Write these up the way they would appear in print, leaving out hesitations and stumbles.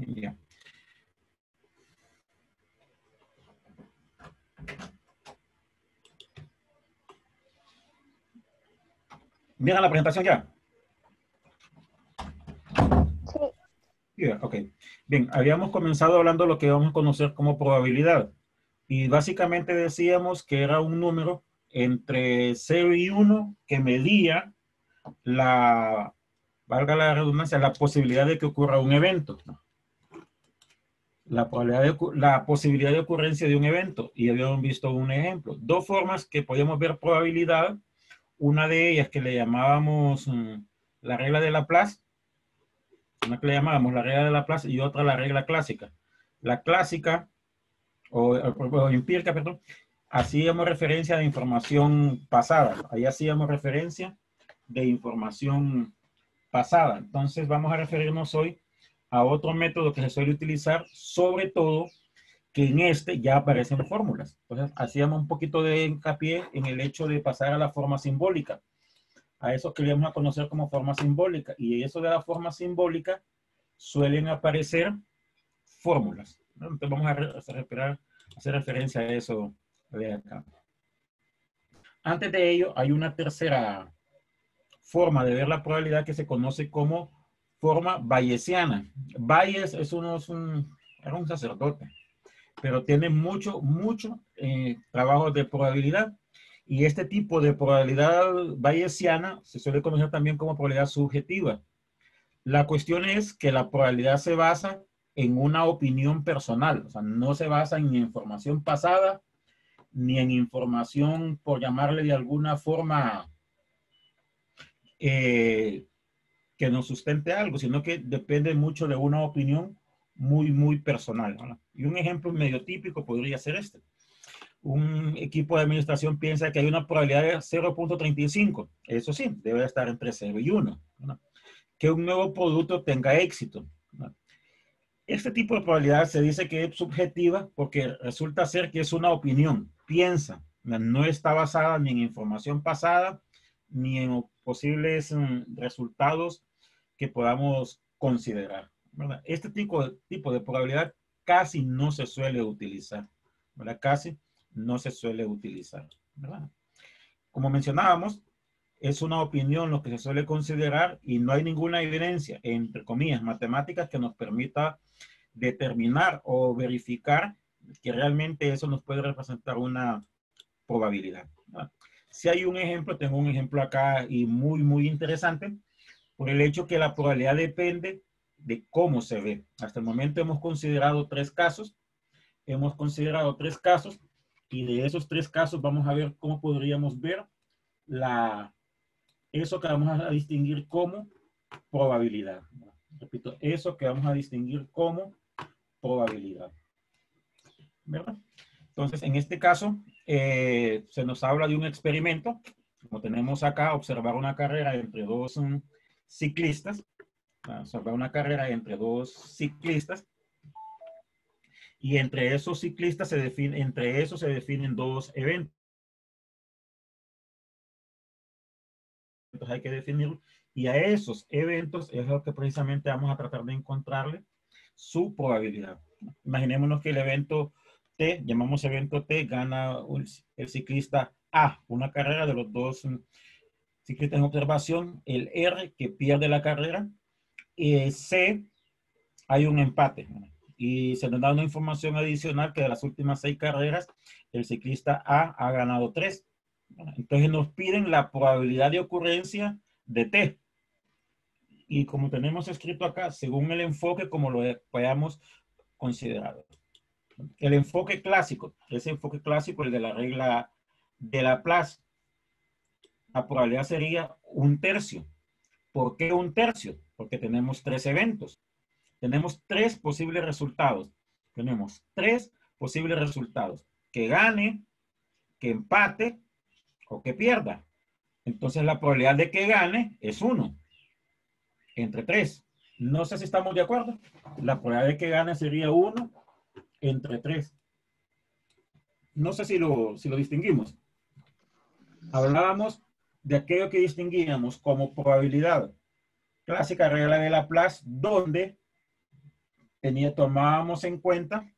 Ya. ¿Miran la presentación ya? Sí. Yeah, ok. Bien, habíamos comenzado hablando de lo que vamos a conocer como probabilidad. Y básicamente decíamos que era un número entre 0 y 1 que medía la, valga la redundancia, la posibilidad de que ocurra un evento. La posibilidad de ocurrencia de un evento. Y habíamos visto un ejemplo. Dos formas que podíamos ver probabilidad. Una de ellas que le llamábamos la regla de Laplace. Una que le llamábamos la regla de Laplace y otra la regla clásica. La clásica, o empírica, perdón, hacíamos referencia de información pasada. Ahí hacíamos referencia de información pasada. Entonces vamos a referirnos hoy a otro método que se suele utilizar, sobre todo que en este ya aparecen fórmulas. Entonces hacíamos un poquito de hincapié en el hecho de pasar a la forma simbólica. A eso que íbamos a conocer como forma simbólica. Y eso de la forma simbólica suelen aparecer fórmulas, ¿no? Entonces vamos a hacer referencia a eso de acá. Antes de ello, hay una tercera forma de ver la probabilidad que se conoce como forma bayesiana. Bayes era un sacerdote, pero tiene mucho trabajo de probabilidad. Y este tipo de probabilidad bayesiana se suele conocer también como probabilidad subjetiva. La cuestión es que la probabilidad se basa en una opinión personal, o sea, no se basa en información pasada, ni en información, por llamarle de alguna forma, eh, que nos sustente algo, sino que depende mucho de una opinión muy personal, ¿no? Y un ejemplo medio típico podría ser este. Un equipo de administración piensa que hay una probabilidad de 0.35. Eso sí, debe estar entre 0 y 1, ¿no? Que un nuevo producto tenga éxito, ¿no? Este tipo de probabilidad se dice que es subjetiva porque resulta ser que es una opinión, piensa, no está basada ni en información pasada ni en posibles resultados que podamos considerar, ¿verdad? Este tipo de probabilidad casi no se suele utilizar, ¿verdad? Casi no se suele utilizar, ¿verdad? Como mencionábamos, es una opinión lo que se suele considerar y no hay ninguna evidencia, entre comillas, matemáticas que nos permita determinar o verificar que realmente eso nos puede representar una probabilidad. Si hay un ejemplo, tengo un ejemplo acá y muy interesante, por el hecho que la probabilidad depende de cómo se ve. Hasta el momento hemos considerado tres casos y de esos tres casos vamos a ver cómo podríamos ver eso que vamos a distinguir como probabilidad. Repito, eso que vamos a distinguir como probabilidad, ¿verdad? Entonces, en este caso, se nos habla de un experimento, como tenemos acá, observar una carrera entre dos ciclistas, observar una carrera entre dos ciclistas, y entre esos ciclistas entre esos se definen dos eventos. Entonces hay que definirlo, y a esos eventos es lo que precisamente vamos a tratar de encontrarle su probabilidad. Imaginémonos que el evento T, llamamos evento T, gana el ciclista A, una carrera de los dos ciclistas en observación, el R que pierde la carrera, y C, hay un empate. Y se nos da una información adicional que de las últimas 6 carreras, el ciclista A ha ganado 3. Entonces nos piden la probabilidad de ocurrencia de T. Y como tenemos escrito acá, según el enfoque, como lo hayamos considerado. El enfoque clásico, ese enfoque clásico, el de la regla de Laplace, la probabilidad sería 1/3. ¿Por qué 1/3? Porque tenemos 3 eventos. Tenemos 3 posibles resultados. Tenemos 3 posibles resultados. Que gane, que empate o que pierda. Entonces la probabilidad de que gane es 1 entre 3. No sé si estamos de acuerdo. La probabilidad de que gane sería 1 entre 3. No sé si lo distinguimos. Hablábamos de aquello que distinguíamos como probabilidad. Clásica regla de Laplace, donde tomábamos en cuenta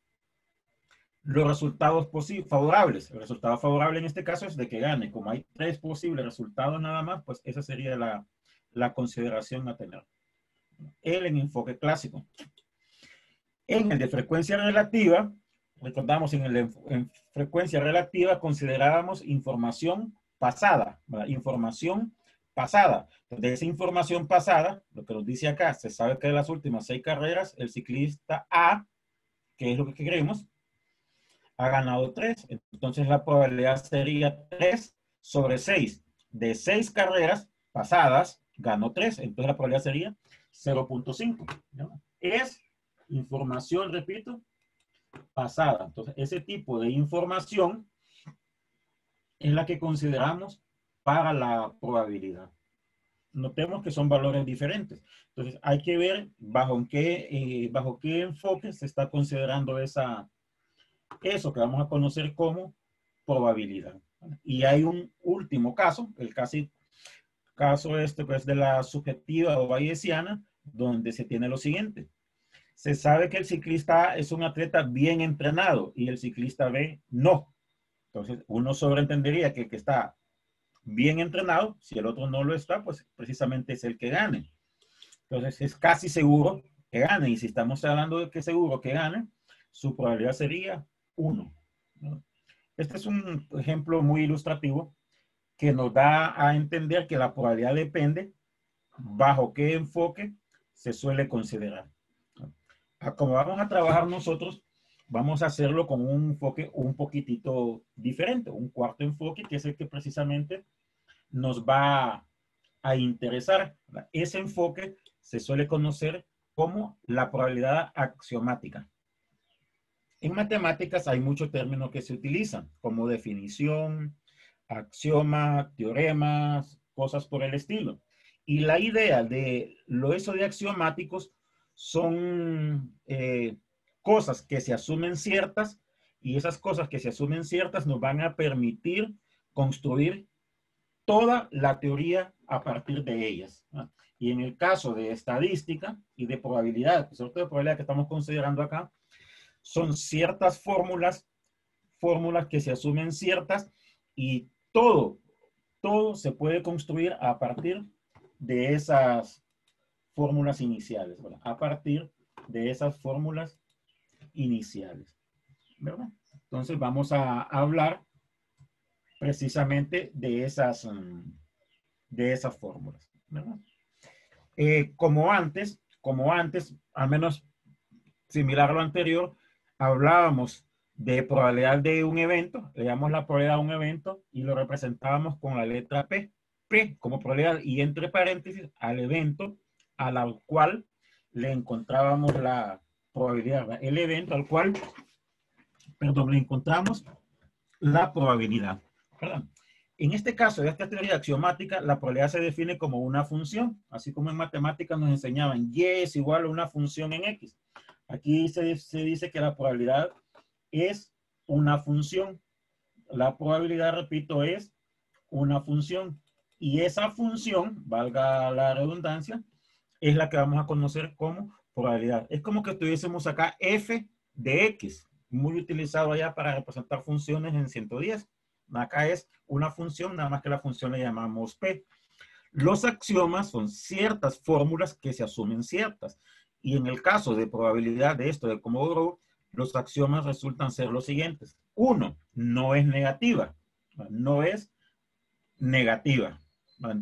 los resultados favorables. El resultado favorable en este caso es de que gane. Como hay 3 posibles resultados nada más, pues esa sería la consideración a tener. El en enfoque clásico. En el de frecuencia relativa, recordamos, en frecuencia relativa considerábamos información pasada, ¿verdad? Información pasada. De esa información pasada, lo que nos dice acá, se sabe que de las últimas 6 carreras, el ciclista A, que es lo que queremos, ha ganado 3. Entonces la probabilidad sería 3 sobre 6. De 6 carreras pasadas, ganó 3. Entonces la probabilidad sería 0.5. Es información, repito, pasada. Entonces ese tipo de información es la que consideramos para la probabilidad. Notemos que son valores diferentes. Entonces hay que ver bajo qué enfoque se está considerando eso que vamos a conocer como probabilidad. Y hay un último caso, el caso este pues de la subjetiva o bayesiana, donde se tiene lo siguiente. Se sabe que el ciclista A es un atleta bien entrenado y el ciclista B no. Entonces uno sobreentendería que el que está bien entrenado, si el otro no lo está, pues precisamente es el que gane. Entonces es casi seguro que gane. Y si estamos hablando de que seguro que gane, su probabilidad sería 1. ¿No? Este es un ejemplo muy ilustrativo que nos da a entender que la probabilidad depende bajo qué enfoque se suele considerar. Como vamos a trabajar nosotros, vamos a hacerlo con un enfoque un poquitito diferente, un cuarto enfoque, que es el que precisamente nos va a interesar. Ese enfoque se suele conocer como la probabilidad axiomática. En matemáticas hay muchos términos que se utilizan, como definición, axioma, teoremas, cosas por el estilo. Y la idea de eso de axiomáticos son cosas que se asumen ciertas, y esas cosas que se asumen ciertas nos van a permitir construir toda la teoría a partir de ellas, ¿no? Y en el caso de estadística y de probabilidad, sobre todo de probabilidad que estamos considerando acá, son ciertas fórmulas que se asumen ciertas, y todo se puede construir a partir de esas fórmulas iniciales, ¿verdad? A partir de esas fórmulas iniciales, ¿verdad? Entonces vamos a hablar precisamente de esas fórmulas, ¿verdad? Como antes, al menos similar a lo anterior, hablábamos de probabilidad de un evento, le llamamos la probabilidad de un evento y lo representábamos con la letra P. P como probabilidad y entre paréntesis al evento al cual le encontrábamos la probabilidad, ¿verdad? El evento al cual, perdón, le encontramos la probabilidad, ¿verdad? En este caso de esta teoría axiomática, la probabilidad se define como una función, así como en matemáticas nos enseñaban y es igual a una función en X. Aquí se dice que la probabilidad es una función. La probabilidad, repito, es una función. Y esa función, valga la redundancia, es la que vamos a conocer como probabilidad. Es como que tuviésemos acá f de x, muy utilizado allá para representar funciones en 110. Acá es una función, nada más que la función le llamamos p. Los axiomas son ciertas fórmulas que se asumen ciertas. Y en el caso de probabilidad de esto, de Kolmogorov, los axiomas resultan ser los siguientes. 1, no es negativa. No es negativa.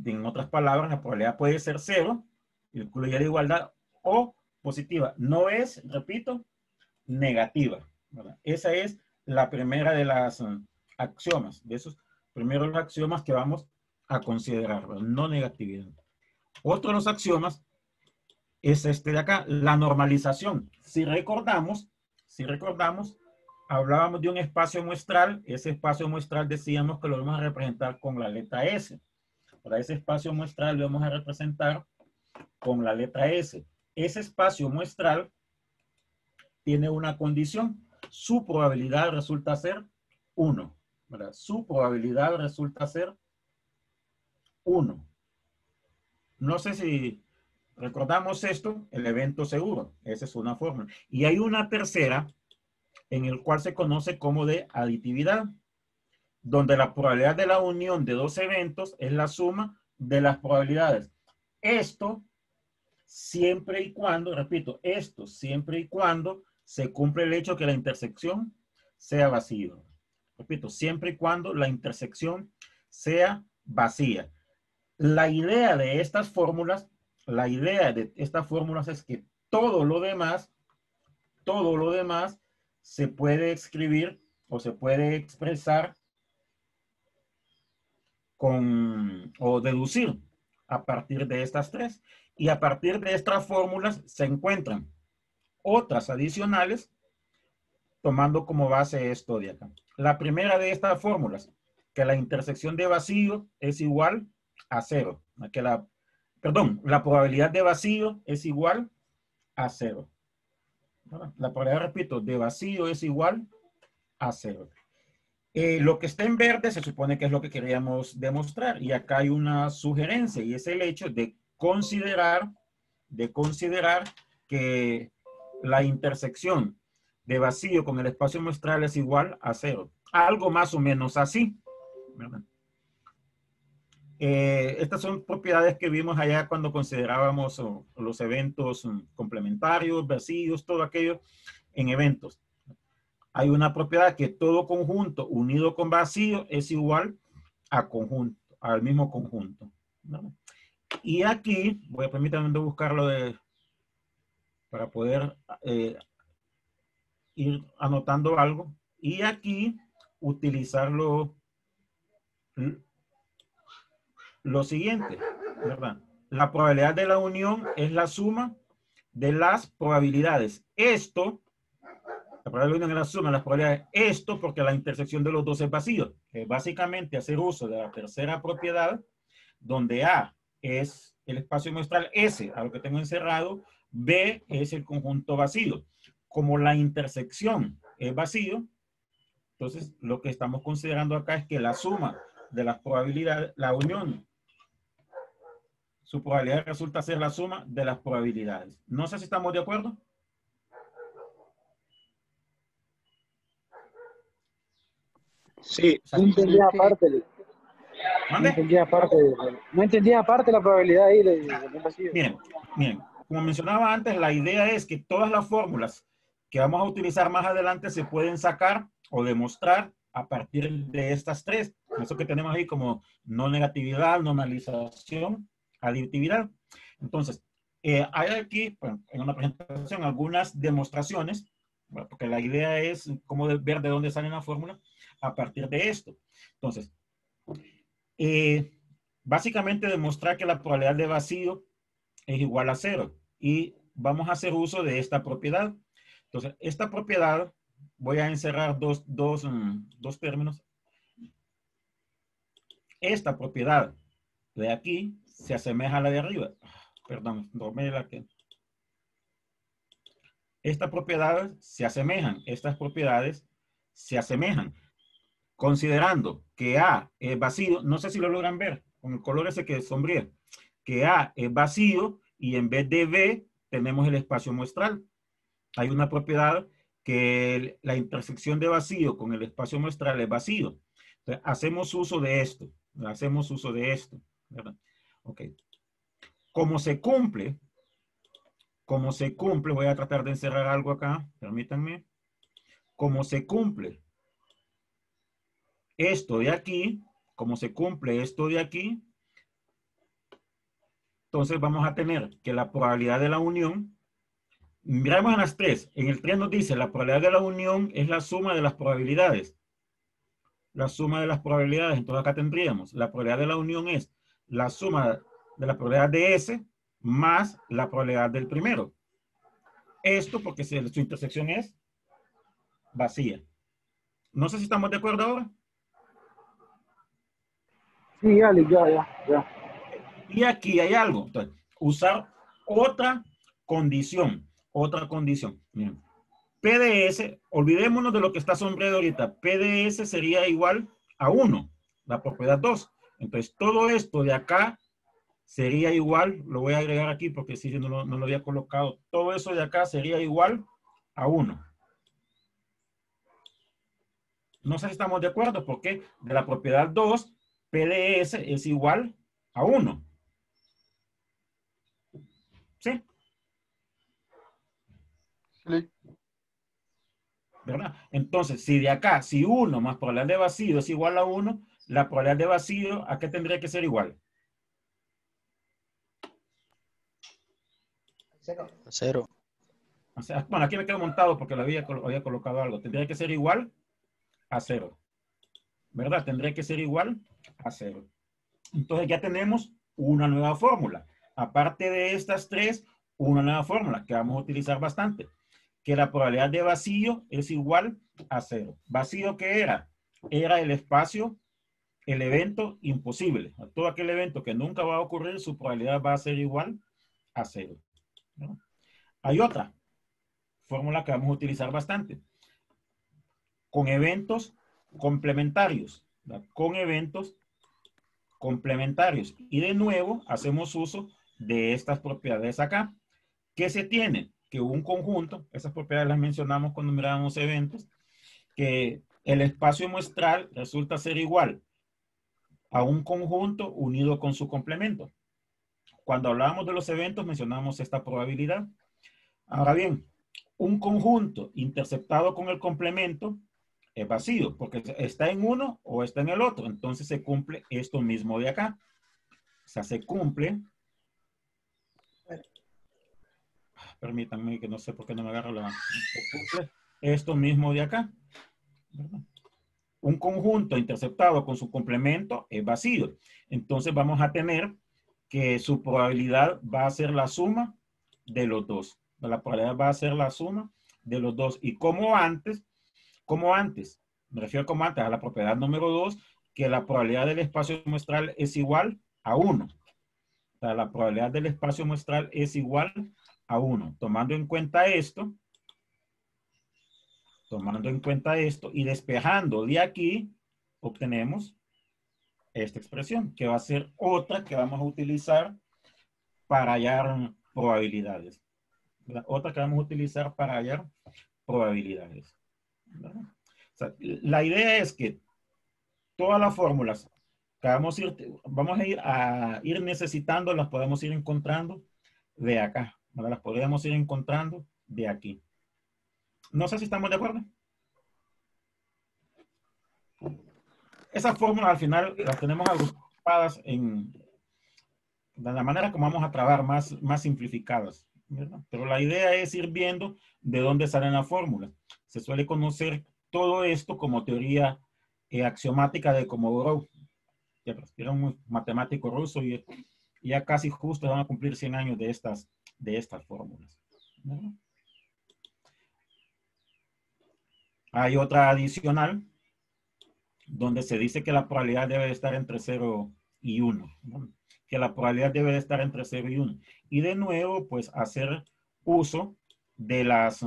En otras palabras, la probabilidad puede ser 0, incluye la igualdad, o positiva. No es, repito, negativa, ¿verdad? Esa es la primera de las axiomas, de esos primeros axiomas que vamos a considerar, ¿verdad? No negatividad. Otro de los axiomas es este de acá, la normalización. Si recordamos, hablábamos de un espacio muestral. Ese espacio muestral decíamos que lo vamos a representar con la letra S. Para ese espacio muestral lo vamos a representar con la letra S. Ese espacio muestral tiene una condición. Su probabilidad resulta ser 1. ¿Verdad? Su probabilidad resulta ser 1. No sé si Recordamos esto, el evento seguro. Esa es una fórmula. Y hay una tercera en el cual se conoce como de aditividad, donde la probabilidad de la unión de dos eventos es la suma de las probabilidades. Esto siempre y cuando, repito, esto siempre y cuando se cumple el hecho que la intersección sea vacío. Repito, siempre y cuando la intersección sea vacía. La idea de estas fórmulas es que todo lo demás se puede escribir o se puede expresar o deducir a partir de estas tres. Y a partir de estas fórmulas se encuentran otras adicionales tomando como base esto de acá. La primera de estas fórmulas, que la intersección de vacío es igual a 0. La probabilidad de vacío es igual a 0. La probabilidad, repito, de vacío es igual a 0. Lo que está en verde se supone que es lo que queríamos demostrar. Y acá hay una sugerencia y es el hecho de considerar que la intersección de vacío con el espacio muestral es igual a 0. Algo más o menos así, ¿verdad? Estas son propiedades que vimos allá cuando considerábamos los eventos complementarios, vacíos, todo aquello en eventos. Hay una propiedad que todo conjunto unido con vacío es igual a conjunto, al mismo conjunto, ¿verdad? Y aquí, permítanme buscarlo para poder ir anotando algo. Y aquí utilizar lo siguiente, ¿verdad? La probabilidad de la unión es la suma de las probabilidades. La probabilidad de la unión es la suma de las probabilidades. Esto porque la intersección de los dos es vacío. Básicamente hacer uso de la tercera propiedad, donde A es el espacio muestral S, a lo que tengo encerrado, B es el conjunto vacío. Como la intersección es vacío, entonces lo que estamos considerando acá es que la suma de las probabilidades, la unión, su probabilidad resulta ser la suma de las probabilidades. No sé si estamos de acuerdo. Sí, O sea, no entendía aparte, ¿mande? no entendía aparte la probabilidad ahí del vacío. Miren, como mencionaba antes, la idea es que todas las fórmulas que vamos a utilizar más adelante se pueden sacar o demostrar a partir de estas tres. Eso que tenemos ahí como no negatividad, normalización, aditividad. Entonces, hay aquí, bueno, en una presentación, algunas demostraciones, bueno, porque la idea es cómo ver de dónde sale la fórmula a partir de esto. Entonces, básicamente demostrar que la probabilidad de vacío es igual a 0. Y vamos a hacer uso de esta propiedad. Entonces, esta propiedad, voy a encerrar dos términos. Esta propiedad de aquí se asemeja a la de arriba. Perdón, dormí la que... Estas propiedades se asemejan. Estas propiedades se asemejan. Considerando que A es vacío, no sé si lo logran ver con el color ese que sombría, que A es vacío y en vez de B tenemos el espacio muestral. Hay una propiedad que la intersección de vacío con el espacio muestral es vacío. Entonces, hacemos uso de esto. ¿Verdad? Ok. Como se cumple, voy a tratar de encerrar algo acá, permítanme. Como se cumple esto de aquí, entonces vamos a tener que la probabilidad de la unión, miramos en las tres. En el 3 nos dice la probabilidad de la unión es la suma de las probabilidades. Entonces acá tendríamos la probabilidad de la unión es la suma de la probabilidad de S más la probabilidad del primero. Esto porque su intersección es vacía. No sé si estamos de acuerdo ahora. Sí, Ali, ya. Y aquí hay algo. Entonces, usar otra condición. Miren. PDS, olvidémonos de lo que está sombreado ahorita. PDS sería igual a 1, la propiedad 2. Entonces, todo esto de acá sería igual, lo voy a agregar aquí porque si no lo había colocado, todo eso de acá sería igual a 1. No sé si estamos de acuerdo, porque de la propiedad 2, P de S es igual a 1. ¿Sí? Sí. ¿Verdad? Entonces, si de acá, si 1 más probabilidad de vacío es igual a 1, la probabilidad de vacío, ¿a qué tendría que ser igual? A 0. O sea, bueno, aquí me quedo montado porque lo había colocado algo. Tendría que ser igual a 0. ¿Verdad? Tendría que ser igual a 0. Entonces ya tenemos una nueva fórmula. Aparte de estas tres, una nueva fórmula que vamos a utilizar bastante. Que la probabilidad de vacío es igual a 0. ¿Vacío qué era? Era el espacio, el evento imposible. Todo aquel evento que nunca va a ocurrir, su probabilidad va a ser igual a 0. ¿No? Hay otra fórmula que vamos a utilizar bastante. Con eventos complementarios. ¿Verdad? Con eventos complementarios. Y de nuevo, hacemos uso de estas propiedades acá. ¿Qué se tiene? Que un conjunto, esas propiedades las mencionamos cuando mirábamos eventos, que el espacio muestral resulta ser igual a un conjunto unido con su complemento. Cuando hablábamos de los eventos mencionamos esta probabilidad. Ahora bien, un conjunto interceptado con el complemento es vacío, porque está en uno o está en el otro. Entonces se cumple esto mismo de acá. O sea, se cumple. Permítanme que no sé por qué no me agarro la. Se cumple esto mismo de acá. ¿Verdad? Un conjunto interceptado con su complemento es vacío. Entonces vamos a tener que su probabilidad va a ser la suma de los dos. La probabilidad va a ser la suma de los dos. Y como antes, me refiero como antes a la propiedad número 2, que la probabilidad del espacio muestral es igual a 1. O sea, la probabilidad del espacio muestral es igual a 1. Tomando en cuenta esto y despejando de aquí, obtenemos esta expresión, que va a ser otra que vamos a utilizar para hallar probabilidades. ¿Verdad? Otra que vamos a utilizar para hallar probabilidades. ¿Verdad? O sea, la idea es que todas las fórmulas que vamos a ir necesitando, las podemos ir encontrando de acá. ¿Verdad? Las podríamos ir encontrando de aquí. No sé si estamos de acuerdo. Esas fórmulas al final las tenemos agrupadas de la manera como vamos a trabajar más simplificadas, ¿verdad? Pero la idea es ir viendo de dónde salen las fórmulas. Se suele conocer todo esto como teoría axiomática de Komodorov. Era un matemático ruso y ya casi justo van a cumplir 100 años de estas fórmulas, ¿verdad? Hay otra adicional donde se dice que la probabilidad debe estar entre 0 y 1, ¿no? Que la probabilidad debe estar entre 0 y 1. Y de nuevo, pues hacer uso de las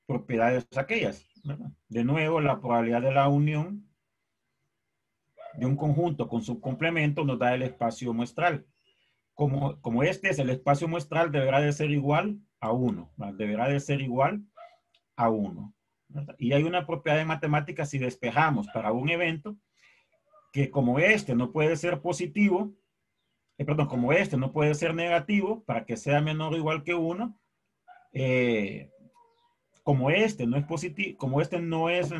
propiedades aquellas, ¿verdad? De nuevo, la probabilidad de la unión de un conjunto con su complemento nos da el espacio muestral. Como este es el espacio muestral, deberá de ser igual a 1, ¿verdad? Deberá de ser igual a 1. ¿Verdad? Y hay una propiedad en matemáticas si despejamos para un evento que como este no puede ser positivo, como este no puede ser negativo, para que sea menor o igual que 1, como este no es positivo, como este no es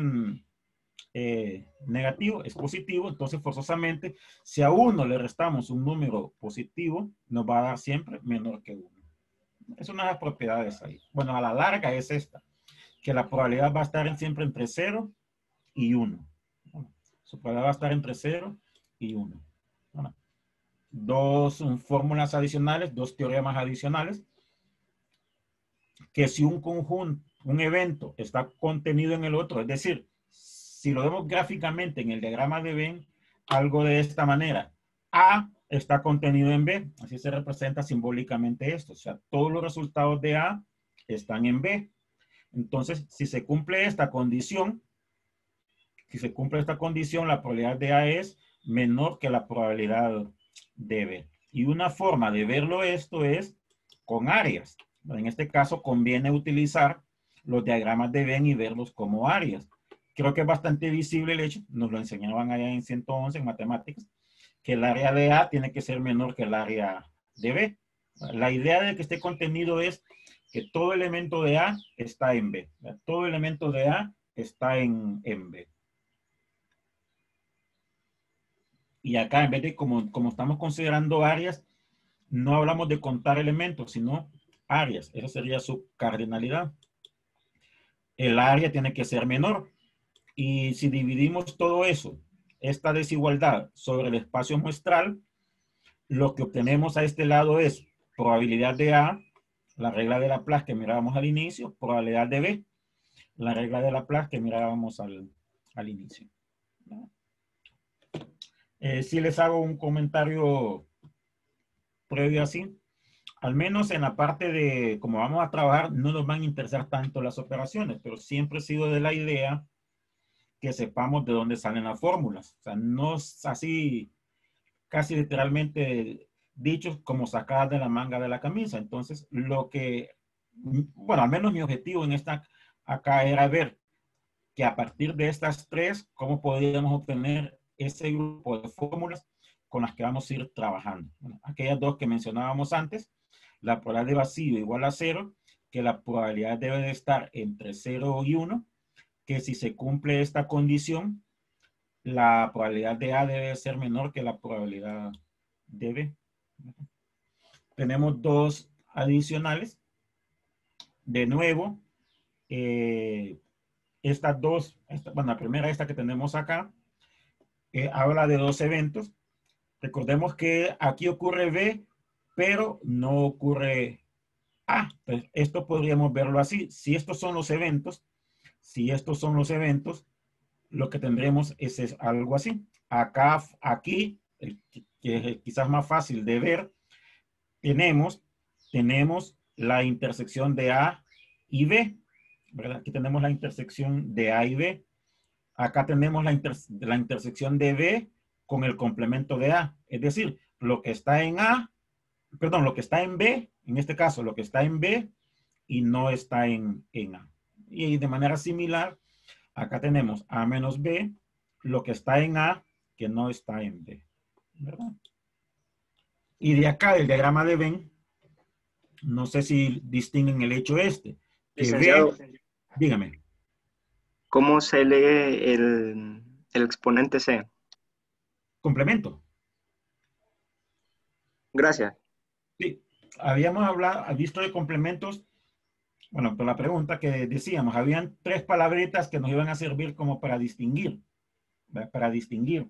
negativo, es positivo, entonces forzosamente, si a 1 le restamos un número positivo, nos va a dar siempre menor que 1. Es una de las propiedades ahí. Bueno, a la larga es esta, que la probabilidad va a estar siempre entre 0 y 1. Su probabilidad va a estar entre 0 y 1. Bueno, dos fórmulas adicionales, dos teoremas adicionales, que si un conjunto, un evento está contenido en el otro, es decir, si lo vemos gráficamente en el diagrama de Venn, algo de esta manera, A está contenido en B, así se representa simbólicamente esto, o sea, todos los resultados de A están en B. Entonces, si se cumple esta condición, la probabilidad de A es menor que la probabilidad de B. Y una forma de verlo esto es con áreas. En este caso conviene utilizar los diagramas de Venn y verlos como áreas. Creo que es bastante visible el hecho, nos lo enseñaban allá en 111 en matemáticas, que el área de A tiene que ser menor que el área de B. La idea de que este contenido es que todo elemento de A está en B. Todo elemento de A está en B. Y acá, en vez de, como estamos considerando áreas, no hablamos de contar elementos, sino áreas. Esa sería su cardinalidad. El área tiene que ser menor. Y si dividimos todo eso, esta desigualdad sobre el espacio muestral, lo que obtenemos a este lado es probabilidad de A, la regla de Laplace que mirábamos al inicio, probabilidad de B, la regla de Laplace que mirábamos al inicio. Si les hago un comentario previo así, al menos en la parte de cómo vamos a trabajar, no nos van a interesar tanto las operaciones, pero siempre he sido de la idea que sepamos de dónde salen las fórmulas. O sea, no es así casi literalmente dichos como sacadas de la manga de la camisa. Entonces, lo que, bueno, al menos mi objetivo en esta acá era ver que a partir de estas tres, cómo podríamos obtener ese grupo de fórmulas con las que vamos a ir trabajando. Bueno, aquellas dos que mencionábamos antes, la probabilidad de vacío igual a 0, que la probabilidad debe de estar entre 0 y 1, que si se cumple esta condición, la probabilidad de A debe ser menor que la probabilidad de B. Tenemos dos adicionales. De nuevo, estas dos, bueno, la primera, esta que tenemos acá, habla de dos eventos. Recordemos que aquí ocurre B, pero no ocurre A. Pues esto podríamos verlo así. Si estos son los eventos, lo que tendremos es algo así. Acá, aquí, que es quizás más fácil de ver, tenemos la intersección de A y B, ¿verdad? Aquí tenemos la intersección de A y B. Acá tenemos la intersección de B con el complemento de A. Es decir, lo que está en A, perdón, lo que está en B, en este caso, lo que está en B y no está en A. Y de manera similar, acá tenemos A menos B, lo que está en A, que no está en B, ¿verdad? Y de acá, el diagrama de Venn, no sé si distinguen el hecho este, que Licenciado, B, dígame. ¿cómo se lee el exponente C? Complemento. Gracias. Sí, habíamos visto de complementos, bueno, por la pregunta que decíamos, habían tres palabritas que nos iban a servir como para distinguir, ¿verdad? Para distinguir.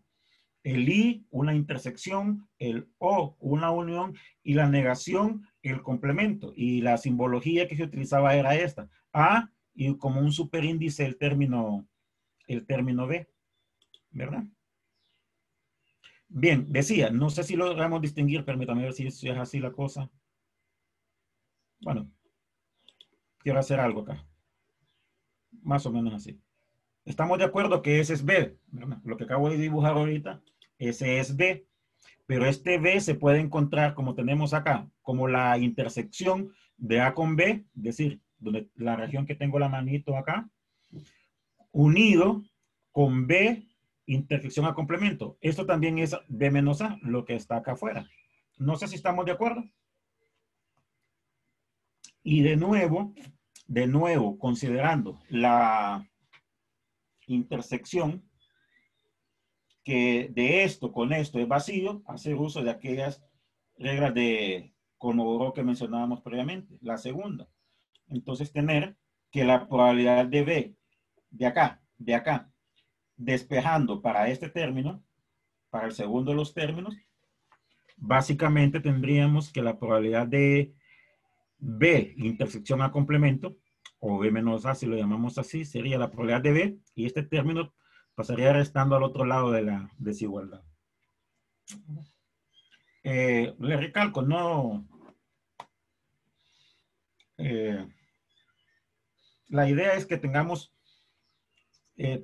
El I, una intersección, el O, una unión, y la negación, el complemento. Y la simbología que se utilizaba era esta. A, y como un superíndice el término B, ¿verdad? Bien, decía, no sé si logramos distinguir, permítame ver si es así la cosa. Bueno, quiero hacer algo acá. Más o menos así. Estamos de acuerdo que ese es B, ¿verdad? Lo que acabo de dibujar ahorita, ese es B. Pero este B se puede encontrar, como tenemos acá, como la intersección de A con B, es decir, donde la región que tengo la manito acá, unido con B, intersección a complemento. Esto también es B menos A, lo que está acá afuera. No sé si estamos de acuerdo. Y de nuevo, considerando la intersección, que de esto con esto es vacío, hacer uso de aquellas reglas de Kolmogorov que mencionábamos previamente. La segunda, entonces tener que la probabilidad de B de acá, despejando para este término, para el segundo de los términos, básicamente tendríamos que la probabilidad de B, intersección a complemento, o B menos A, si lo llamamos así, sería la probabilidad de B, y este término pasaría restando al otro lado de la desigualdad. Le recalco, no... la idea es que tengamos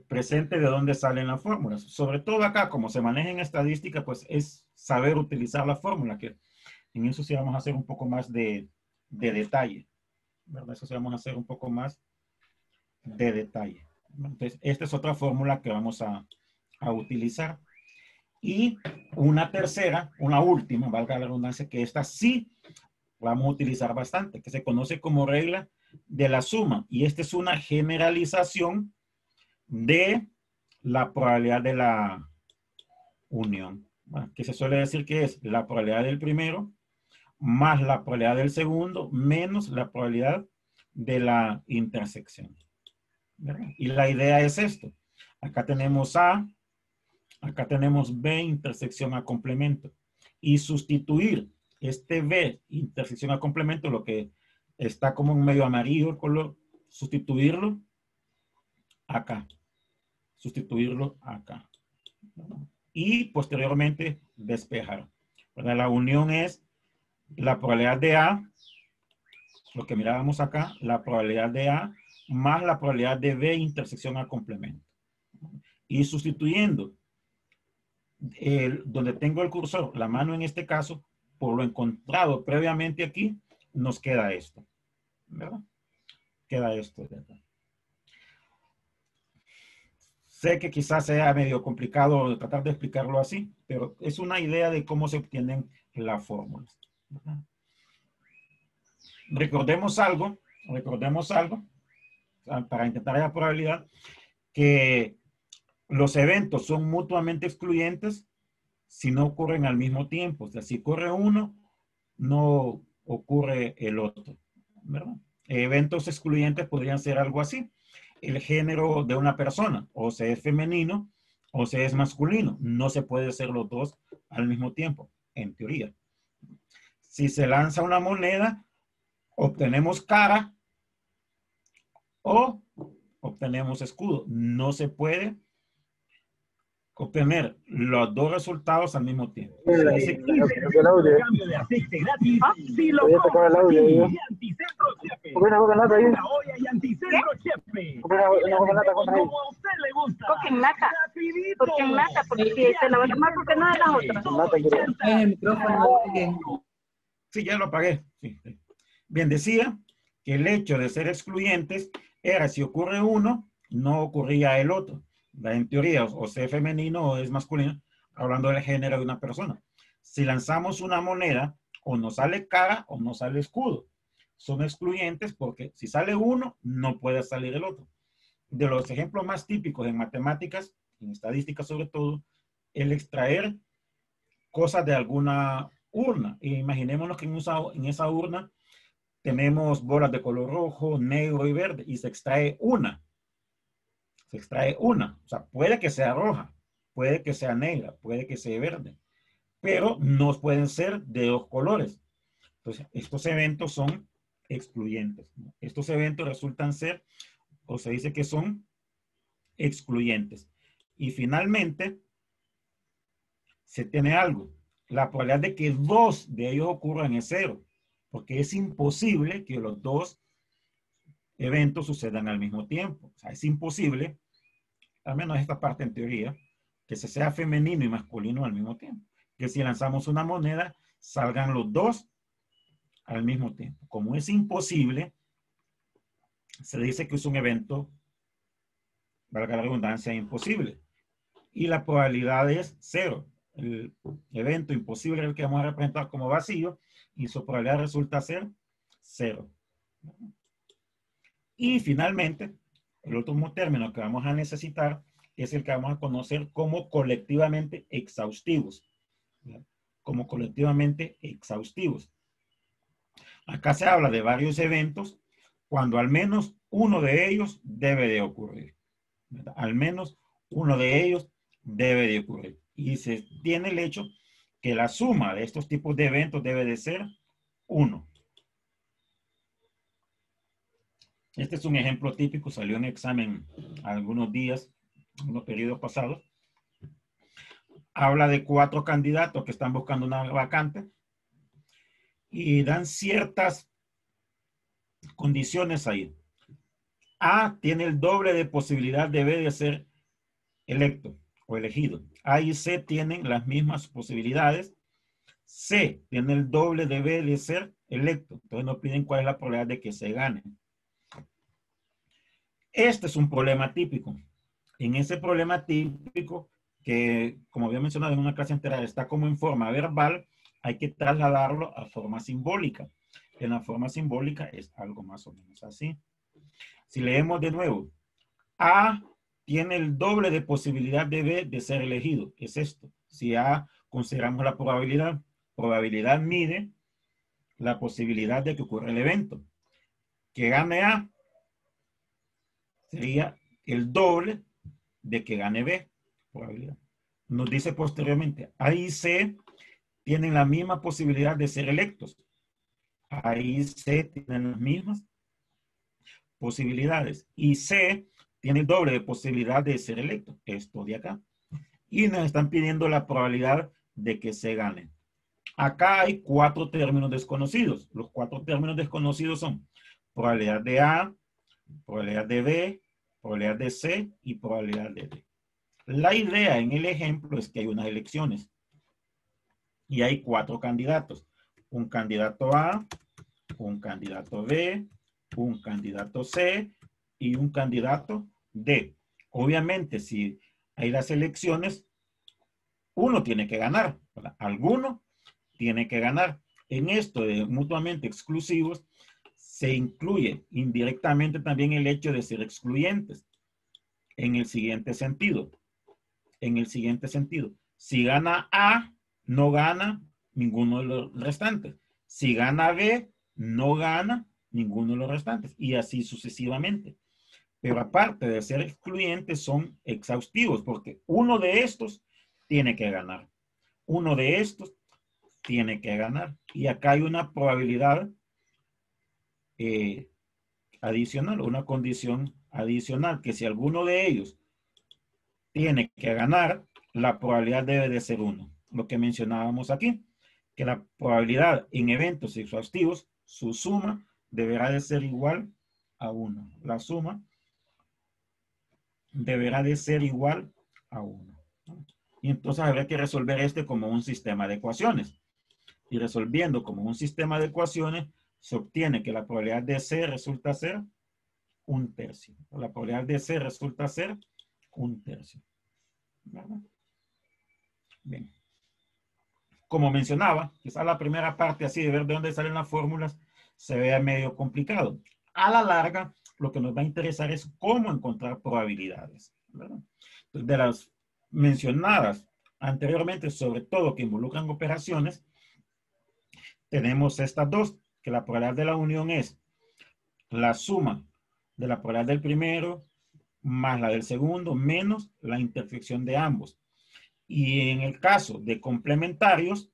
presente de dónde salen las fórmulas. Sobre todo acá, como se maneja en estadística, pues es saber utilizar la fórmula, que en eso sí vamos a hacer un poco más de detalle, ¿verdad? Eso sí vamos a hacer un poco más de detalle. Entonces, esta es otra fórmula que vamos a utilizar. Y una tercera, una última, valga la redundancia, que esta sí vamos a utilizar bastante, que se conoce como regla de la suma. Y esta es una generalización de la probabilidad de la unión, ¿verdad? Que se suele decir que es la probabilidad del primero más la probabilidad del segundo menos la probabilidad de la intersección, ¿verdad? Y la idea es esto. Acá tenemos A, acá tenemos B intersección a complemento. Y sustituir este B intersección a complemento, lo que está como un medio amarillo el color, sustituirlo acá. Sustituirlo acá. Y posteriormente despejar, ¿verdad? La unión es la probabilidad de A, lo que mirábamos acá, la probabilidad de A más la probabilidad de B intersección a complemento. Y sustituyendo donde tengo el cursor, la mano en este caso, por lo encontrado previamente aquí, nos queda esto, ¿verdad? Queda esto, ¿verdad? Sé que quizás sea medio complicado tratar de explicarlo así, pero es una idea de cómo se obtienen las fórmulas, ¿verdad? Recordemos algo, para intentar la probabilidad, que los eventos son mutuamente excluyentes si no ocurren al mismo tiempo. O sea, si ocurre uno, no ocurre el otro, ¿verdad? Eventos excluyentes podrían ser algo así. El género de una persona, o se es femenino, o se es masculino. No se puede ser los dos al mismo tiempo, en teoría. Si se lanza una moneda, obtenemos cara o obtenemos escudo. No se puede obtener los dos resultados al mismo tiempo. Se dice que El audio. Cambio de aceite gratis. Si lo Voy a tocar el compras audio, aquí. digo. Y Anticentro Chepe. Compré una coca nata ahí. Una olla y Anticentro Chepe. Compré una coca nata, compra ahí. Como a usted le gusta. Coca en lata. Rapidito. Porque en lata, porque si te la vas a tomar, porque no de las otras. Nata, quiero. En el micrófono. sí, ya lo apagué. Sí. Bien, decía que el hecho de ser excluyentes era si ocurre uno, no ocurría el otro. En teoría, o sea femenino o es masculino, hablando del género de una persona. Si lanzamos una moneda, o nos sale cara o nos sale escudo. Son excluyentes porque si sale uno, no puede salir el otro. De los ejemplos más típicos en matemáticas, en estadística sobre todo, el extraer cosas de alguna urna. E imaginémonos que en esa urna tenemos bolas de color rojo, negro y verde, y se extrae una. Se extrae una. O sea, puede que sea roja, puede que sea negra, puede que sea verde, pero no pueden ser de dos colores. Entonces, estos eventos son excluyentes, ¿no? Estos eventos resultan ser, o se dice que son excluyentes. Y finalmente, se tiene algo. La probabilidad de que dos de ellos ocurran es cero, porque es imposible que los dos eventos sucedan al mismo tiempo. O sea, es imposible, al menos esta parte en teoría, que se sea femenino y masculino al mismo tiempo. Que si lanzamos una moneda, salgan los dos al mismo tiempo. Como es imposible, se dice que es un evento, valga la redundancia, imposible. Y la probabilidad es cero. El evento imposible es el que vamos a representar como vacío y su probabilidad resulta ser cero. Y finalmente, el último término que vamos a necesitar es el que vamos a conocer como colectivamente exhaustivos. Como colectivamente exhaustivos. Acá se habla de varios eventos cuando al menos uno de ellos debe de ocurrir, ¿verdad? Al menos uno de ellos debe de ocurrir. Y se tiene el hecho que la suma de estos tipos de eventos debe de ser 1. Este es un ejemplo típico, salió en examen algunos días, en los periodos pasados. Habla de 4 candidatos que están buscando una vacante y dan ciertas condiciones ahí. A tiene el doble de posibilidad de B de ser electo o elegido. A y C tienen las mismas posibilidades. C tiene el doble de B de ser electo. Entonces nos piden cuál es la probabilidad de que se gane. Este es un problema típico. En ese problema típico, que como había mencionado en una clase anterior, está como en forma verbal, hay que trasladarlo a forma simbólica. En la forma simbólica es algo más o menos así. Si leemos de nuevo, A tiene el doble de posibilidad de B de ser elegido. Es esto. Si A consideramos la probabilidad, probabilidad mide la posibilidad de que ocurra el evento. Que gane A sería el doble de que gane B. Probabilidad. Nos dice posteriormente, A y C tienen la misma posibilidad de ser electos. A y C tienen las mismas posibilidades. Y C tiene el doble de posibilidad de ser electo. Esto de acá. Y nos están pidiendo la probabilidad de que se gane. Acá hay 4 términos desconocidos. Los 4 términos desconocidos son probabilidad de A, probabilidad de B, probabilidad de C y probabilidad de D. La idea en el ejemplo es que hay unas elecciones y hay 4 candidatos. Un candidato A, un candidato B, un candidato C y un candidato D. Obviamente, si hay las elecciones, uno tiene que ganar, ¿verdad? Alguno tiene que ganar. En esto de mutuamente exclusivos, se incluye indirectamente también el hecho de ser excluyentes. En el siguiente sentido. Si gana A, no gana ninguno de los restantes. Si gana B, no gana ninguno de los restantes. Y así sucesivamente. Pero aparte de ser excluyentes, son exhaustivos, porque uno de estos tiene que ganar. Uno de estos tiene que ganar. Y acá hay una probabilidad adicional, una condición adicional, que si alguno de ellos tiene que ganar, la probabilidad debe de ser 1. Lo que mencionábamos aquí, que la probabilidad en eventos exhaustivos, su suma deberá de ser igual a 1. La suma deberá de ser igual a 1. Y entonces habrá que resolver este como un sistema de ecuaciones. Y resolviendo como un sistema de ecuaciones, se obtiene que la probabilidad de C resulta ser 1/3. La probabilidad de C resulta ser 1/3. ¿Verdad? Bien. Como mencionaba, quizá la primera parte así de ver de dónde salen las fórmulas se vea medio complicado. A la larga, lo que nos va a interesar es cómo encontrar probabilidades, ¿verdad? Entonces, de las mencionadas anteriormente, sobre todo que involucran operaciones, tenemos estas dos, que la probabilidad de la unión es la suma de la probabilidad del primero más la del segundo menos la intersección de ambos. Y en el caso de complementarios,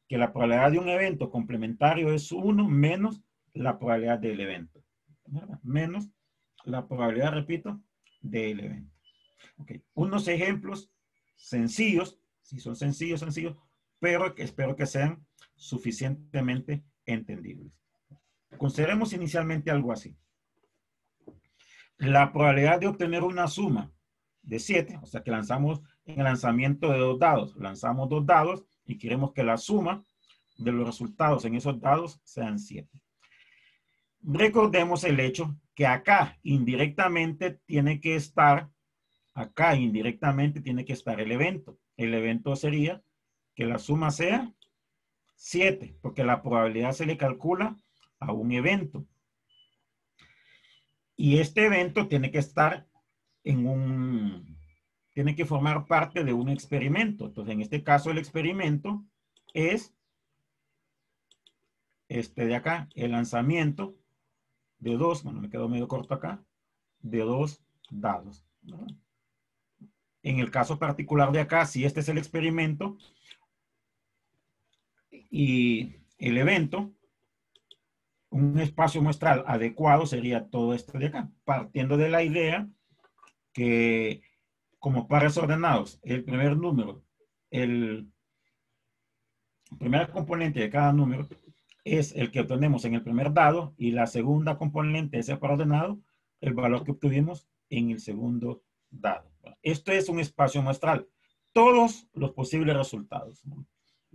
que la probabilidad de un evento complementario es 1 menos la probabilidad del evento. ¿Verdad? Menos la probabilidad, repito, del evento. Okay. Unos ejemplos sencillos, si son sencillos, pero que espero que sean suficientemente entendibles. Consideremos inicialmente algo así. La probabilidad de obtener una suma de 7, o sea que lanzamos en el lanzamiento de 2 dados, lanzamos 2 dados y queremos que la suma de los resultados en esos dados sean 7. Recordemos el hecho que acá indirectamente tiene que estar el evento. El evento sería que la suma sea 7, porque la probabilidad se le calcula a un evento. Y este evento tiene que estar tiene que formar parte de un experimento. Entonces, en este caso, el experimento es este de acá, el lanzamiento de 2, bueno, me quedó medio corto acá, de 2 dados, ¿verdad? En el caso particular de acá, si este es el experimento y el evento, un espacio muestral adecuado sería todo esto de acá, partiendo de la idea que como pares ordenados, el primer número, el primer componente de cada número es el que obtenemos en el primer dado y la segunda componente es el par ordenado, el valor que obtuvimos en el segundo dado. Esto es un espacio muestral, todos los posibles resultados, ¿no?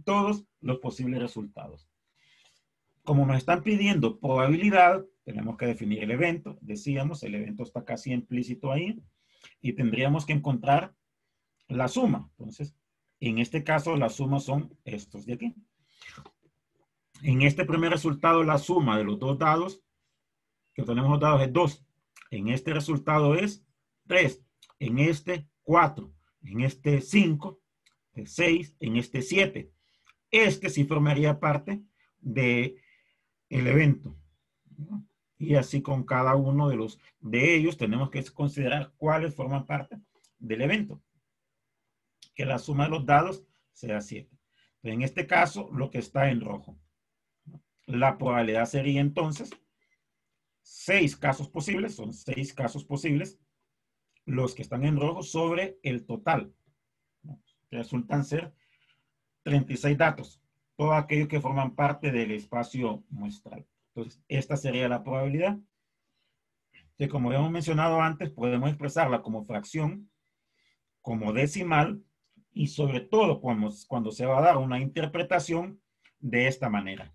Todos los posibles resultados. Como nos están pidiendo probabilidad, tenemos que definir el evento. Decíamos, el evento está casi implícito ahí. Y tendríamos que encontrar la suma. Entonces, en este caso, la suma son estos de aquí. En este primer resultado, la suma de los dos dados, que tenemos los dados es 2. En este resultado es 3. En este, 4. En este, 5. 6. En este, 7. Este sí formaría parte de el evento. Y así con cada uno de ellos tenemos que considerar cuáles forman parte del evento. Que la suma de los dados sea 7. En este caso, lo que está en rojo. La probabilidad sería entonces 6 casos posibles, son 6 casos posibles, los que están en rojo sobre el total. Resultan ser 36 datos, todos aquellos que forman parte del espacio muestral. Entonces, esta sería la probabilidad, que como hemos mencionado antes, podemos expresarla como fracción, como decimal, y sobre todo cuando se va a dar una interpretación de esta manera.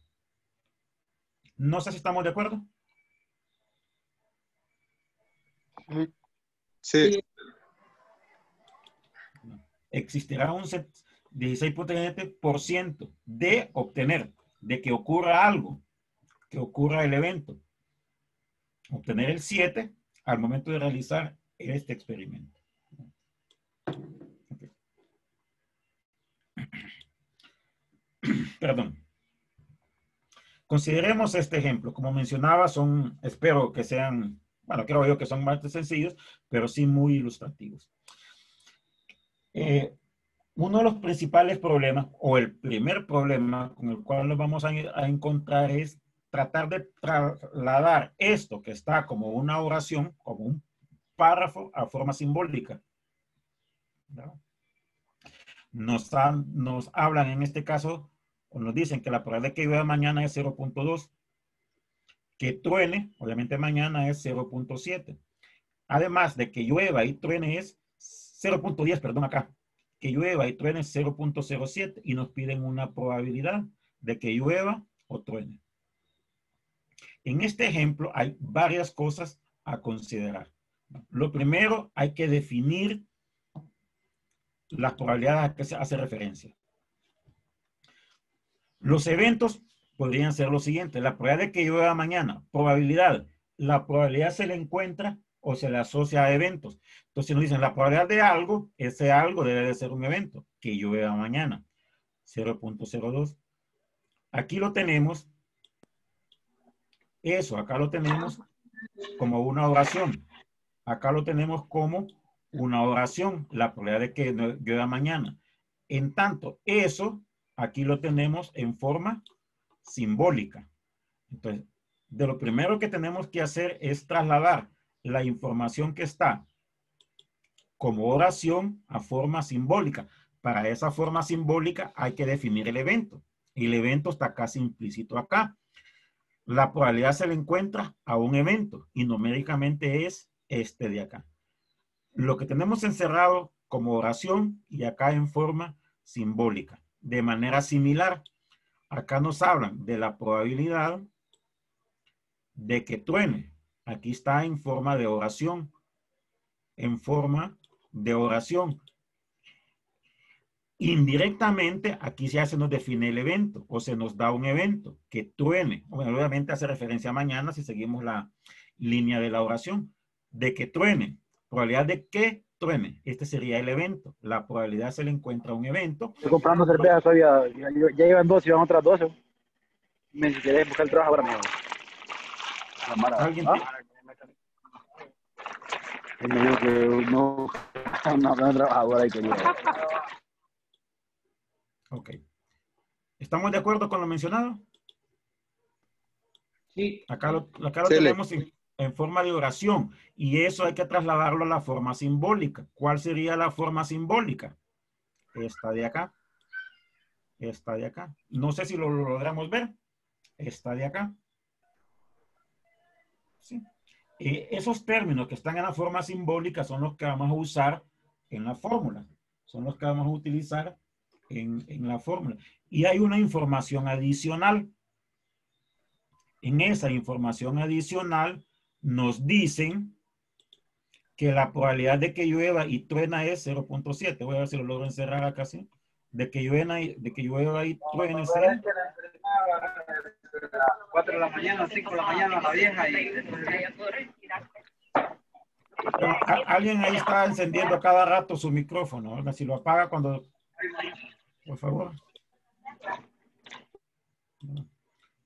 No sé si estamos de acuerdo. Sí. Existirá un 16.7% de obtener, de que ocurra algo, que ocurra el evento. Obtener el 7 al momento de realizar este experimento. Okay. Perdón. Consideremos este ejemplo. Como mencionaba, espero que sean, bueno, creo yo que son más sencillos, pero sí muy ilustrativos. Uno de los principales problemas, o el primer problema con el cual nos vamos a encontrar es tratar de trasladar esto que está como una oración, como un párrafo, a forma simbólica. ¿No? Nos hablan en este caso, o nos dicen que la probabilidad de que llueva mañana es 0.2. Que truene, obviamente mañana es 0.7. Además de que llueva y truene es 0.10, perdón, acá. Que llueva y truene es 0.07 y nos piden una probabilidad de que llueva o truene. En este ejemplo hay varias cosas a considerar. Lo primero, hay que definir las probabilidades a que se hace referencia. Los eventos podrían ser los siguientes. La probabilidad de que llueva mañana. Probabilidad. La probabilidad se le encuentra o se le asocia a eventos. Entonces, si nos dicen la probabilidad de algo, ese algo debe de ser un evento. Que llueva mañana. 0.02. Aquí lo tenemos. Eso, acá lo tenemos como una oración. Acá lo tenemos como una oración. La probabilidad de que llueva mañana. En tanto, eso, aquí lo tenemos en forma simbólica. Entonces, de lo primero que tenemos que hacer es trasladar la información que está como oración a forma simbólica. Para esa forma simbólica hay que definir el evento. Y el evento está casi implícito acá. La probabilidad se le encuentra a un evento y numéricamente es este de acá. Lo que tenemos encerrado como oración y acá en forma simbólica. De manera similar, acá nos hablan de la probabilidad de que truene. Aquí está en forma de oración. En forma de oración. Indirectamente, aquí ya se nos define el evento o se nos da un evento que truene. Bueno, obviamente hace referencia a mañana si seguimos la línea de la oración. De que truene. Probabilidad de que truene. Este sería el evento. La probabilidad se le encuentra un evento. Estoy comprando cerveza todavía. Ya iban 2 y van otras 12. Me si querés buscar el trabajo ahora mismo. ¿Alguien Me dijo que no trabajadora y quería. Ok. ¿Estamos de acuerdo con lo mencionado? Sí. Acá lo tenemos en forma de oración y eso hay que trasladarlo a la forma simbólica. ¿Cuál sería la forma simbólica? Esta de acá. Esta de acá. No sé si lo logramos ver. Esta de acá. ¿Sí? Esos términos que están en la forma simbólica son los que vamos a usar en la fórmula. son los que vamos a utilizar en la fórmula. Y hay una información adicional. En esa información adicional nos dicen que la probabilidad de que llueva y truena es 0.7. Voy a ver si lo logro encerrar acá, sí. De que llueva y truene es 4 de la mañana, 5 de la mañana, la vieja y... Alguien ahí está encendiendo a cada rato su micrófono. Ahora, si lo apaga cuando... Por favor.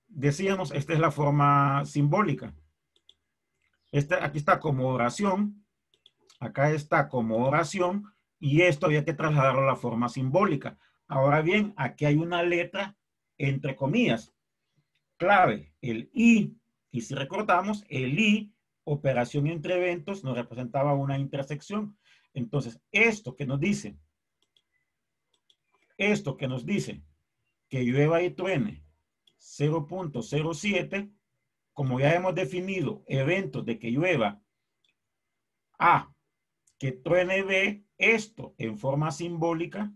Decíamos, esta es la forma simbólica. Aquí está como oración. Acá está como oración. Y esto había que trasladarlo a la forma simbólica. Ahora bien, aquí hay una letra entre comillas. Clave, el I. Y si recordamos, el I, operación entre eventos, nos representaba una intersección. Entonces, esto que nos dice que llueva y truene 0.07, como ya hemos definido eventos de que llueva A, que truene B, esto en forma simbólica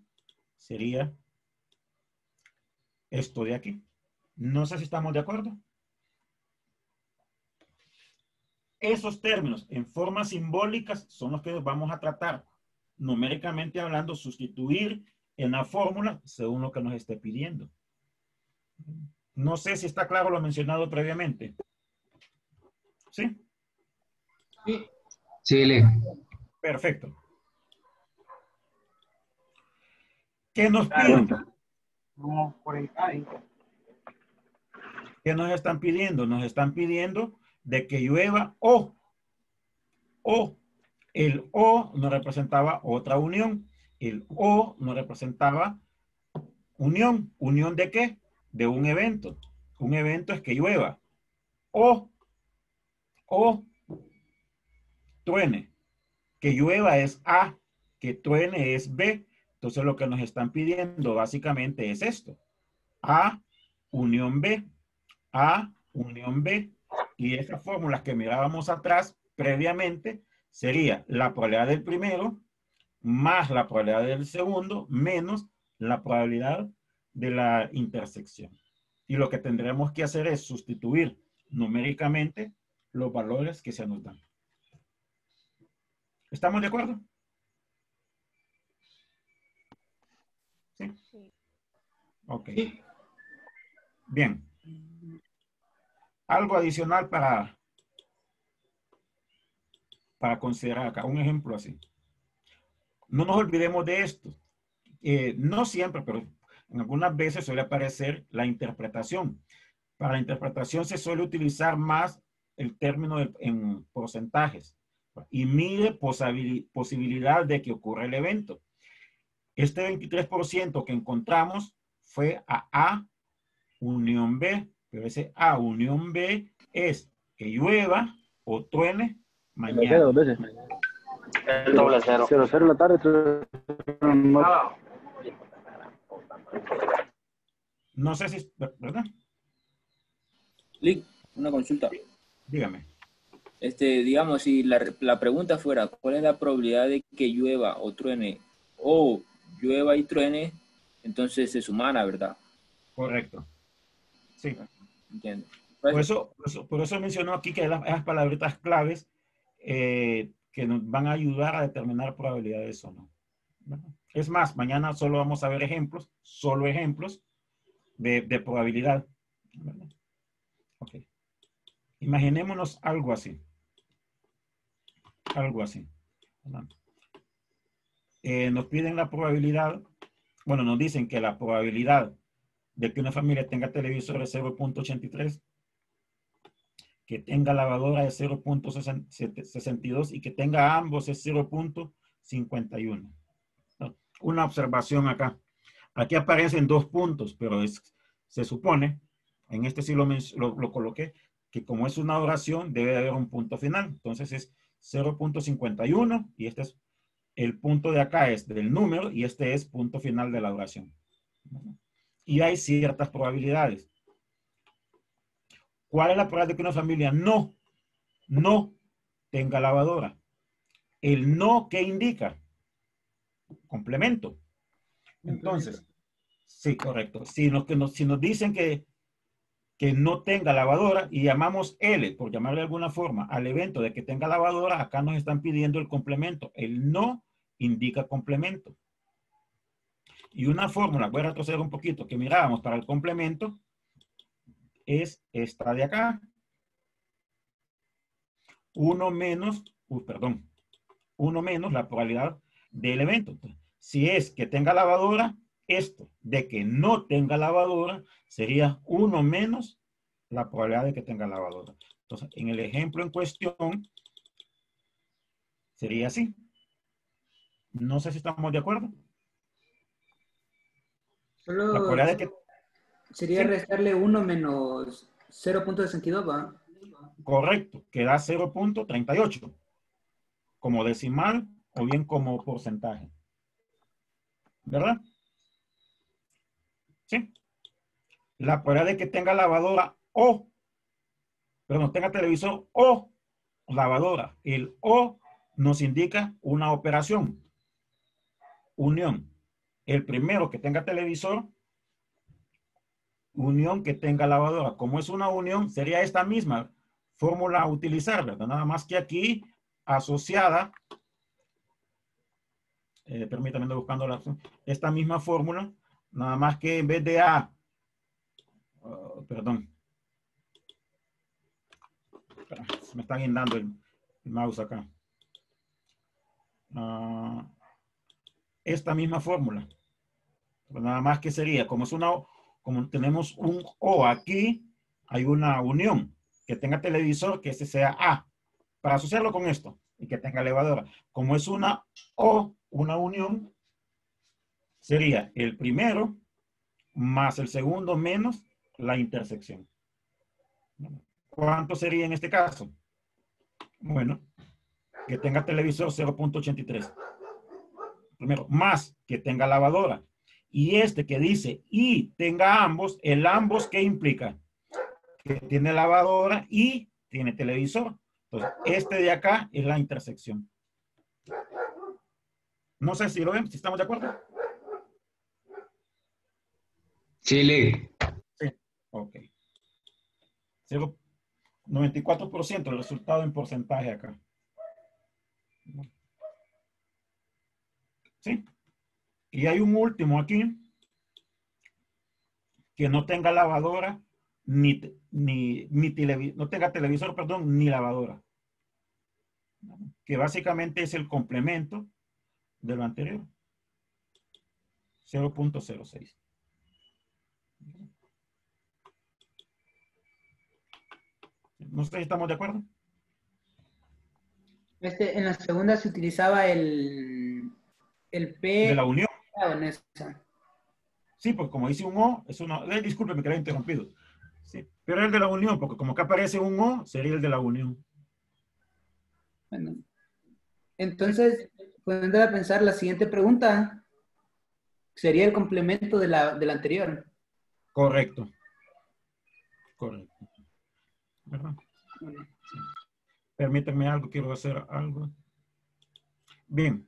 sería esto de aquí. No sé si estamos de acuerdo. Esos términos en formas simbólicas son los que vamos a tratar, numéricamente hablando, sustituir en la fórmula según lo que nos esté pidiendo. No sé si está claro lo mencionado previamente. ¿Sí? Sí, Lee. Perfecto. ¿Qué nos piden? ¿Qué nos están pidiendo? Nos están pidiendo de que llueva o. El O nos representaba otra unión. El O nos representaba unión. ¿Unión de qué? De un evento. Un evento es que llueva. O truene. Que llueva es A, que truene es B. Entonces lo que nos están pidiendo básicamente es esto. A, unión B. A, unión B. Y esas fórmulas que mirábamos atrás previamente sería la probabilidad del primero más la probabilidad del segundo menos la probabilidad de la intersección. Y lo que tendremos que hacer es sustituir numéricamente los valores que se nos dan. ¿Estamos de acuerdo? ¿Sí? Ok. Bien. Algo adicional para considerar acá. Un ejemplo así. No nos olvidemos de esto. No siempre, pero en algunas veces suele aparecer la interpretación. Para la interpretación se suele utilizar más el término en porcentajes y mide posibilidad de que ocurra el evento. Este 23% que encontramos fue a A unión B, pero ese A unión B es que llueva o truene mañana. Dos veces. El doble cero. 0, 0 en la tarde, 0 en la noche. No sé si, ¿verdad? Lick, una consulta. Dígame. Digamos, si la pregunta fuera, ¿cuál es la probabilidad de que llueva o truene o llueva y truene? Entonces es humana, ¿verdad? Correcto. Sí. Entiendo. Por eso mencionó aquí que esas palabritas claves que nos van a ayudar a determinar probabilidades o no. Es más, mañana solo vamos a ver ejemplos, solo ejemplos de probabilidad. ¿Verdad? Ok. Imaginémonos algo así. Algo así. Nos piden la probabilidad, bueno, nos dicen que la probabilidad de que una familia tenga televisor es 0.83, que tenga lavadora es 0.62 y que tenga ambos es 0.51. Una observación acá. Aquí aparecen 2 puntos, pero se supone, en este sí lo coloqué, que como es una oración debe haber un punto final. Entonces es 0.51 y este es el punto de acá es del número y este es punto final de la oración. Y hay ciertas probabilidades. ¿Cuál es la probabilidad de que una familia no tenga lavadora? El no, ¿qué indica? complemento. Entonces, sí, correcto. Si nos dicen que no tenga lavadora y llamamos L, por llamarle de alguna forma, al evento de que tenga lavadora, acá nos están pidiendo el complemento. El no indica complemento. Y una fórmula, voy a retroceder un poquito, que mirábamos para el complemento, es esta de acá. 1 menos la probabilidad del evento. Si es que tenga lavadora, esto de que no tenga lavadora sería 1 menos la probabilidad de que tenga lavadora. Entonces, en el ejemplo en cuestión, sería así. No sé si estamos de acuerdo. La Solo probabilidad de que... sería Sí. restarle 1 menos 0.62, ¿va? Correcto, que da 0.38 como decimal o bien como porcentaje. ¿Verdad? Sí. La probabilidad de que tenga lavadora o, perdón, tenga televisor o lavadora. El o nos indica una operación. Unión. El primero que tenga televisor, unión que tenga lavadora. Como es una unión, sería esta misma fórmula a utilizar, ¿verdad? Nada más que aquí asociada, permítanme, ando buscando esta misma fórmula, nada más que en vez de A, perdón, me están guindando el mouse acá. Esta misma fórmula, nada más que sería, como tenemos un O aquí, hay una unión, que tenga televisor, que ese sea A, para asociarlo con esto, y que tenga elevadora. Como es una O, una unión, sería el primero más el segundo menos la intersección. ¿Cuánto sería en este caso? Bueno, que tenga televisor 0.83. Primero, más que tenga lavadora. Y este que dice y tenga ambos, el ambos, ¿qué implica? Que tiene lavadora y tiene televisor. Entonces, este de acá es la intersección. No sé si lo ven, si estamos de acuerdo. Sí, Lee. Sí, ok. 94% el resultado en porcentaje acá. ¿Sí? Y hay un último aquí que no tenga lavadora no tenga televisor, perdón, ni lavadora. Que básicamente es el complemento de lo anterior. 0.06. No sé si estamos de acuerdo. En la segunda se utilizaba el P De la unión. en esa. Sí, porque como dice un O, es una... discúlpeme que le he interrumpido. Sí, pero el de la unión, porque como acá aparece un O, sería el de la unión. Bueno, entonces, poniendo a pensar, la siguiente pregunta sería el complemento de la anterior. Correcto. Correcto. ¿Verdad? Sí. Permítanme algo, quiero hacer algo. Bien,